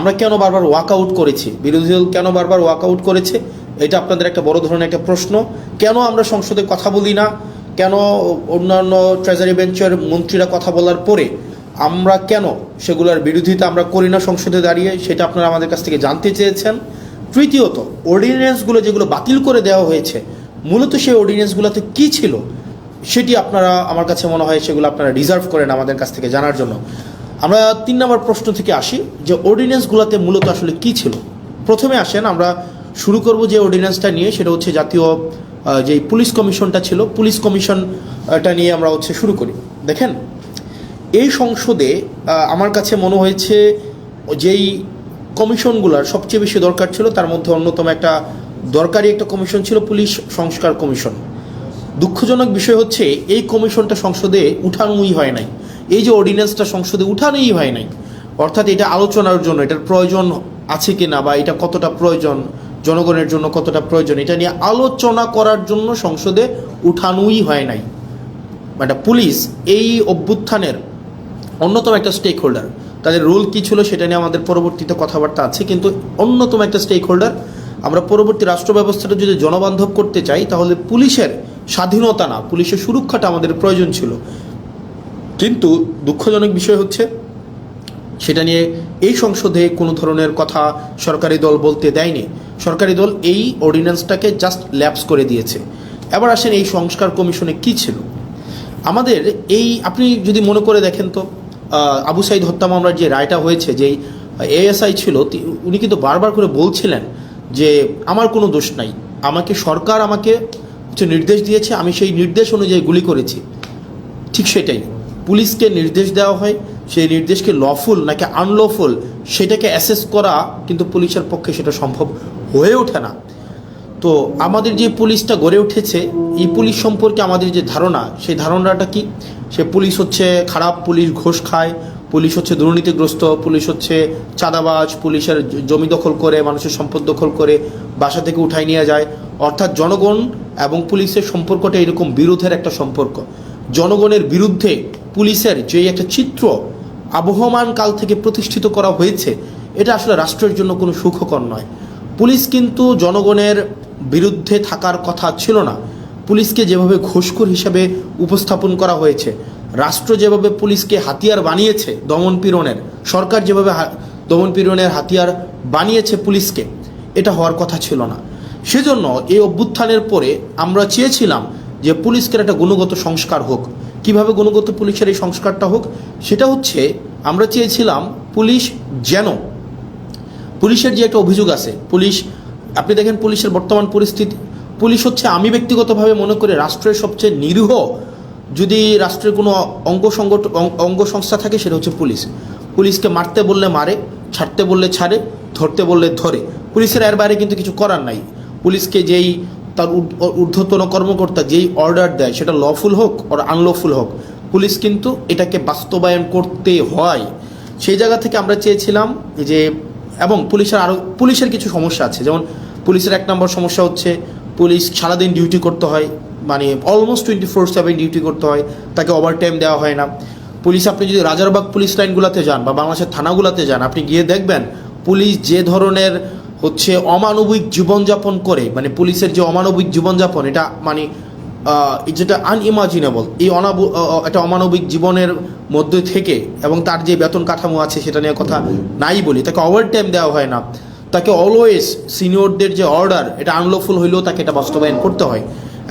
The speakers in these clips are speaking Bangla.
আমরা কেন বারবার ওয়াকআউট করেছি, বিরোধী দল কেন বারবার ওয়াকআউট করেছে, এটা আপনাদের একটা বড় ধরনের একটা প্রশ্ন। কেন আমরা সংসদে কথা বলি না, কেন অন্যান্য ট্রেজারি বেঞ্চের মন্ত্রীরা কথা বলার পরে আমরা কেন সেগুলোর বিরোধিতা আমরা করি না সংসদে দাঁড়িয়ে, সেটা আপনারা আমাদের কাছ থেকে জানতে চেয়েছেন। তৃতীয়ত, অর্ডিন্যান্সগুলো যেগুলো বাতিল করে দেওয়া হয়েছে, মূলত সেই অর্ডিন্যান্সগুলোতে কী ছিল সেটি আপনারা, আমার কাছে মনে হয় সেগুলো আপনারা ডিজার্ভ করেন আমাদের কাছ থেকে জানার জন্য। আমরা 3 নম্বর প্রশ্ন থেকে আসি যে অর্ডিন্যান্সগুলোতে মূলত আসলে কী ছিল। প্রথমে আসেন, আমরা শুরু করব যে অর্ডিন্যান্সটা নিয়ে, সেটা হচ্ছে জাতীয় যে পুলিশ কমিশনটা ছিল, পুলিশ কমিশনটা নিয়ে আমরা শুরু করি। দেখেন, এই সংসদে আমার কাছে মনে হয়েছে যেই কমিশনগুলোর সবচেয়ে বেশি দরকার ছিল তার মধ্যে অন্যতম একটা দরকারি একটা কমিশন ছিল পুলিশ সংস্কার কমিশন। দুঃখজনক বিষয় হচ্ছে এই কমিশনটা সংসদে উঠানোই হয় নাই, এই যে অর্ডিন্যান্সটা সংসদে উঠানোই হয় নাই। অর্থাৎ এটা আলোচনার জন্য এটার প্রয়োজন আছে কি না, বা এটা কতটা প্রয়োজন, জনগণের জন্য কতটা প্রয়োজন, এটা নিয়ে আলোচনা করার জন্য সংসদে উঠানোই হয় নাই। মানে পুলিশ এই অভ্যুত্থানের অন্যতম একটা স্টেক হোল্ডার, তাদের রোল কী ছিল সেটা নিয়ে আমাদের পরবর্তীতে কথাবার্তা আছে, কিন্তু অন্যতম একটা স্টেক হোল্ডার। আমরা পরবর্তী রাষ্ট্র ব্যবস্থাটা যদি জনবান্ধব করতে চাই তাহলে পুলিশের স্বাধীনতা না, পুলিশের সুরক্ষাটা আমাদের প্রয়োজন ছিল। কিন্তু দুঃখজনক বিষয় হচ্ছে সেটা নিয়ে এই সংসদে কোনো ধরনের কথা সরকারি দল বলতে দেয়নি। সরকারি দল এই অর্ডিন্যান্সটাকে জাস্ট ল্যাপস করে দিয়েছে। এবার আসেন এই সংস্কার কমিশনে কি ছিল আমাদের। এই আপনি যদি মনে করে দেখেন তো, আবু সাইদ হত্যা মামলার যে রায়টা হয়েছে, যেই এএসআই ছিল উনি কিন্তু বারবার করে বলছিলেন যে আমার কোনো দোষ নাই, সরকার আমাকে নির্দেশ দিয়েছে, আমি সেই নির্দেশ অনুযায়ী গুলি করেছি। ঠিক সেটাই, পুলিশকে নির্দেশ দেওয়া হয়, সেই নির্দেশকে লফুল নাকি আনলফুল সেটাকে অ্যাসেস করা কিন্তু পুলিশের পক্ষে সেটা সম্ভব হয়ে ওঠে না। তো আমাদের যে পুলিশটা গড়ে উঠেছে, এই পুলিশ সম্পর্কে আমাদের যে ধারণা, সেই ধারণাটা কি, সে পুলিশ হচ্ছে খারাপ, পুলিশ ঘোষ খায়, পুলিশ হচ্ছে দুর্নীতিগ্রস্ত, পুলিশ হচ্ছে চাঁদাবাজ, পুলিশের জমি দখল করে, মানুষের সম্পদ দখল করে বাসা থেকে উঠাই নিয়ে যায়। অর্থাৎ জনগণ এবং পুলিশের সম্পর্কটা এরকম বিরোধের একটা সম্পর্ক। জনগণের বিরুদ্ধে পুলিশের যে একটা চিত্র আবহমান কাল থেকে প্রতিষ্ঠিত করা হয়েছে, এটা আসলে রাষ্ট্রের জন্য কোনো সুখকর নয়। পুলিশ কিন্তু জনগণের বিরুদ্ধে থাকার কথা ছিল না। পুলিশকে যেভাবে ঘুষখোর হিসেবে উপস্থাপন করা হয়েছে, রাষ্ট্র যেভাবে পুলিশকে হাতিয়ার বানিয়েছে দমনপীড়নের, সরকার যেভাবে দমনপীড়নের হাতিয়ার বানিয়েছে পুলিশকে, এটা হওয়ার কথা ছিল না। সেজন্য এই অভ্যুত্থানের পরে আমরা চেয়েছিলাম যে পুলিশকে একটা গুণগত সংস্কার হোক। কিভাবে গুণগত পুলিশের এই সংস্কারটা হোক, সেটা হচ্ছে আমরা চেয়েছিলাম পুলিশের যে একটা অভিযোগ আছে, আপনি দেখেন পুলিশের বর্তমান পরিস্থিতি, পুলিশ হচ্ছে, আমি ব্যক্তিগতভাবে মনে করি রাষ্ট্রের সবচেয়ে নিরীহ যদি রাষ্ট্রের কোনো অঙ্গ সংস্থা থাকে সেটা হচ্ছে পুলিশ। পুলিশকে মারতে বললে মারে, ছাড়তে বললে ছাড়ে, ধরতে বললে ধরে। পুলিশের এর বাইরে কিন্তু কিছু করার নাই। পুলিশকে যেই তার ঊর্ধ্বতন কর্মকর্তা যেই অর্ডার দেয়, সেটা লফুল হোক আর আনলফুল হোক, পুলিশ কিন্তু এটাকে বাস্তবায়ন করতে হয়। সেই জায়গা থেকে আমরা চেয়েছিলাম যে, এবং পুলিশের কিছু সমস্যা আছে, যেমন পুলিশের 1 নম্বর সমস্যা হচ্ছে পুলিশ সারাদিন ডিউটি করতে হয়, মানে অলমোস্ট 24/7 ডিউটি করতে হয়, তাকে ওভারটাইম দেওয়া হয় না। পুলিশ, আপনি যদি রাজারবাগ পুলিশ লাইনগুলোতে যান বা বাংলাদেশের থানাগুলোতে যান, আপনি গিয়ে দেখবেন পুলিশ যে ধরনের অমানবিক জীবনযাপন করে, মানে পুলিশের যে অমানবিক জীবনযাপন, এটা মানে যেটা আনইমাজিনেবল, একটা অমানবিক জীবনের মধ্যে থেকে, এবং তার যে বেতন কাঠামো আছে সেটা নিয়ে কথা নাই বলি, তাকে ওভারটাইম দেওয়া হয় না, তাকে অলওয়েজ সিনিয়রদের যে অর্ডার, এটা আনলফুল হইলেও তাকে এটা বাস্তবায়ন করতে হয়,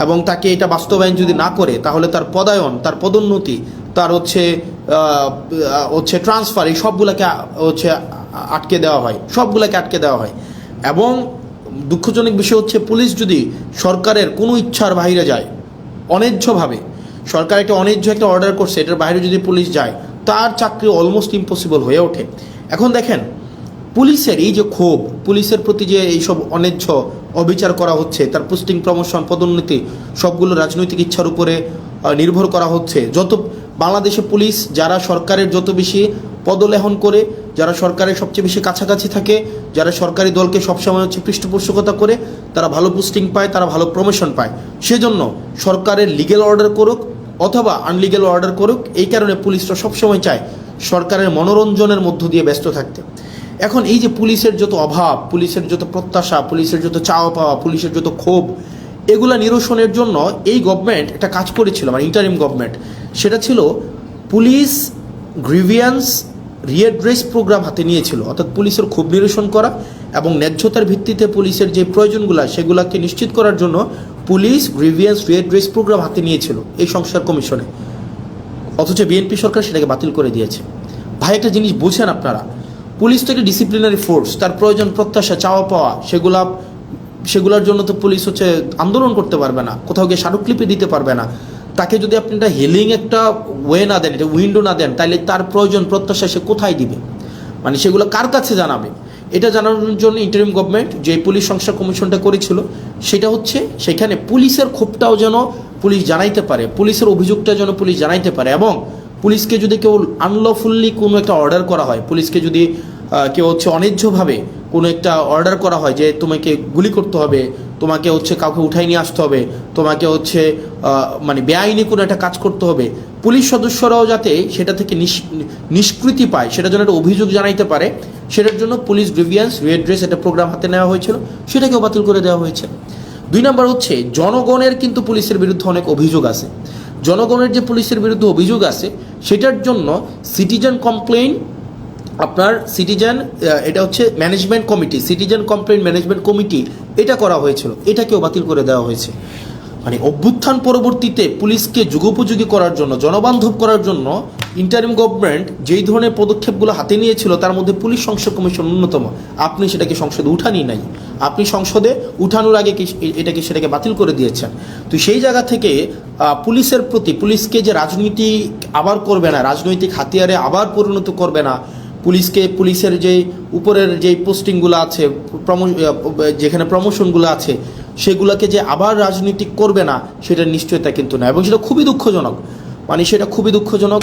এবং তাকে এটা বাস্তবায়ন যদি না করে তাহলে তার পদায়ন, তার পদোন্নতি, তার ট্রান্সফার, এই সবগুলোকে আটকে দেওয়া হয়। এবং দুঃখজনক বিষয় হচ্ছে, পুলিশ যদি সরকারের কোনো ইচ্ছার বাইরে যায়, অন্যায্যভাবে সরকার একটা অন্যায্য একটা অর্ডার করছে, এটার বাইরে যদি পুলিশ যায়, তার চাকরি অলমোস্ট ইম্পসিবল হয়ে ওঠে। এখন দেখেন, পুলিশের এই যে ক্ষোভ, পুলিশের প্রতি যে এইসব অন্যায্য অবিচার করা হচ্ছে, তার পোস্টিং, প্রমোশন, পদোন্নতি সবগুলো রাজনৈতিক ইচ্ছার উপরে নির্ভর করা হচ্ছে। বাংলাদেশে পুলিশ যারা সরকারের যত বেশি পদলেহন করে, যারা সরকারের সবচেয়ে বেশি কাছাকাছি থাকে, যারা সরকারি দলকে সবসময় পৃষ্ঠপোষকতা করে, তারা ভালো পোস্টিং পায়, তারা ভালো প্রমোশন পায়। সেজন্য সরকারের লিগ্যাল অর্ডার করুক অথবা আনলিগ্যাল অর্ডার করুক, এই কারণে পুলিশরা সবসময় চায় সরকারের মনোরঞ্জনের মধ্য দিয়ে ব্যস্ত থাকতে। এখন এই যে পুলিশের যত অভাব, পুলিশের যত প্রত্যাশা, পুলিশের যত চাওয়া পাওয়া, পুলিশের যত ক্ষোভ, এগুলা নিরসনের জন্য এই গভর্নমেন্ট একটা কাজ করেছিল, মানে ইন্টারিম গভর্নমেন্ট, সেটা ছিল পুলিশ গ্রিভিয়েন্স রিএড্রেস প্রোগ্রাম হাতে নিয়েছিল, অর্থাৎ পুলিশের ক্ষোভ নিরসন করা এবং ন্যায্যতার ভিত্তিতে পুলিশের যে প্রয়োজনগুলো সেগুলোকে নিশ্চিত করার জন্য পুলিশ গ্রিভিয়েন্স রিএড্রেস প্রোগ্রাম হাতে নিয়েছিল এই সংস্কার কমিশনে। অথচ বিএনপি সরকার সেটাকে বাতিল করে দিয়েছে। ভাই একটা জিনিস বুঝেন আপনারা, পুলিশ তো একটা ডিসিপ্লিনারি ফোর্স, তার প্রয়োজন প্রত্যাশা চাওয়া পাওয়া সেগুলোর জন্য তো পুলিশ হচ্ছে আন্দোলন করতে পারবে না, কোথাও গিয়ে স্মারকলিপি দিতে পারবে না। তাকে যদি আপনি একটা হিলিং একটা ওয়ে না দেন, এটা উইন্ডো না দেন, তাহলে তার প্রয়োজন প্রত্যাশা সে কোথায় দিবে, মানে সেগুলো কার কাছে জানাবে? এটা জানানোর জন্য ইন্টারিম গভর্নমেন্ট যে পুলিশ সংস্কার কমিশনটা করেছিল, সেটা হচ্ছে সেখানে পুলিশের ক্ষোভটাও যেন পুলিশ জানাইতে পারে, পুলিশের অভিযোগটা যেন পুলিশ জানাইতে পারে, এবং পুলিশকে যদি কেউ আনলফুললি কোনো একটা অর্ডার করা হয়, পুলিশকে যদি কেউ হচ্ছে অন্যায্যভাবে কোনো একটা অর্ডার করা হয় যে তোমাকে গুলি করতে হবে, তোমাকে হচ্ছে কাউকে উঠাই নিয়ে আসতে হবে, তোমাকে হচ্ছে মানে বেআইনি কোনো একটা কাজ করতে হবে, পুলিশ সদস্যরাও যাতে সেটা থেকে নিষ্কৃতি পায়, সেটা যেন একটা অভিযোগ জানাইতে পারে, সেটার জন্য পুলিশ গ্রিভিয়েন্স রিএড্রেস একটা প্রোগ্রাম হাতে নেওয়া হয়েছিল, সেটাকেও বাতিল করে দেওয়া হয়েছে। 2 নম্বর হচ্ছে জনগণের কিন্তু পুলিশের বিরুদ্ধে অনেক অভিযোগ আছে। জনগণের যে পুলিশের বিরুদ্ধে অভিযোগ আছে সেটার জন্য সিটিজেন কমপ্লেইন এটা হচ্ছে management committee, citizen complain management committee এটা করা হয়েছিল, এটাকেও বাতিল করে দেওয়া হয়েছে। মানে অভ্যুত্থান পরবর্তীতে পুলিশকে যুগোপযোগী করার জন্য, জনবান্ধব করার জন্য ইন্টারিম গভর্নমেন্ট যেই ধরনের পদক্ষেপগুলো হাতে নিয়েছিল তার মধ্যে পুলিশ সংস্কার কমিশন অন্যতম। আপনি সেটাকে সংসদে উঠানই নাই, আপনি সংসদে উঠানোর আগে সেটাকে বাতিল করে দিয়েছেন। তো সেই জায়গা থেকে পুলিশের প্রতি, পুলিশকে যে রাজনীতি আবার করবে না, রাজনৈতিক হাতিয়ারে আবার পরিণত করবে না, পুলিশের যে উপরের যে পোস্টিংগুলো আছে, যেখানে প্রমোশনগুলো আছে সেগুলোকে যে আবার রাজনীতিক করবে না, সেটার নিশ্চয়তা কিন্তু না, এবং সেটা খুবই দুঃখজনক, মানে সেটা খুবই দুঃখজনক।